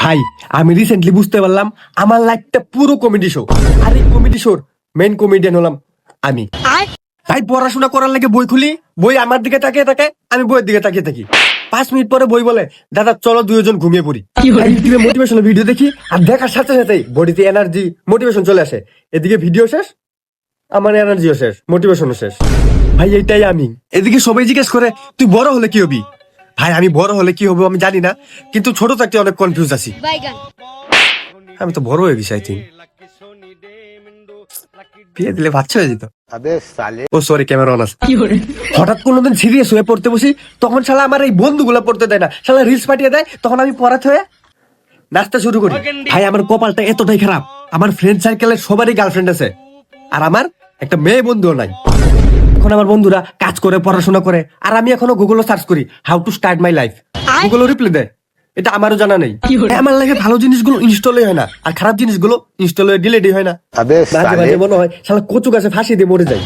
ভাই আমি রিসেন্টলি বুঝতে পারলাম আমার লাইফটা পুরো কমেডি শো, আর এই কমেডি শোর মেইন কমেডিয়ান হলাম আমি। ভাই পড়াশোনা করার লাগে বই খুলি, বই আমার দিকে তাকিয়ে থাকে, আমি বইয়ের দিকে তাকিয়ে থাকি। 5 মিনিট পরে বই বলে দাদা চলো দুজন ঘুমিয়ে পড়ি। ইউটিউবে মোটিভেশনাল ভিডিও দেখি, আর দেখার সাথে সাথেই বডিতে এনার্জি মোটিভেশন চলে আসে। এদিকে ভিডিও শেষ, আমার এনার্জিও শেষ, মোটিভেশনও শেষ। ভাই এইটাই আমি। এদিকে সবাই জিজ্ঞেস করে তুই বড় হলে কি হবি? ভাই আমি বড় হলে কি হবো আমি জানি না, কিন্তু ছোট থাকতে অনেক কনফিউজ আছি। আমি তো বড় হয়ে গেছি, আই থিঙ্ক বিয়ে দিলে বাচ্চা হয়ে যেত। ও সরি, ক্যামেরা অন আছে। হঠাৎ কোনোদিন সিরিয়াস হয়ে পড়তে বসি, তখন শালা আমার এই বন্ধুগুলো পড়তে দেয় না, শালা রিলস পাঠিয়ে দেয়, তখন আমি পড়াতে হয়ে নাচতে শুরু করি। ভাই আমার কপালটা এতটাই খারাপ, আমার ফ্রেন্ড সার্কেলের সবারই গার্লফ্রেন্ড আছে, আর আমার একটা মেয়ে বন্ধুও নাই। এখন আমার বন্ধুরা কাজ করে, পড়াশোনা করে, আর আমি এখনো গুগলে সার্চ করি how to start my life. Google reply দেয়, এটা আমারও জানা নেই। আমার লাগে ভালো জিনিসগুলো ইনস্টলই হয় না, আর খারাপ জিনিসগুলো ইনস্টল হয়ে ডিলিটই হয় না। মাঝে মাঝে মনে হয় শালা কচু গাছে ফাঁসি দিয়ে মরে যায়।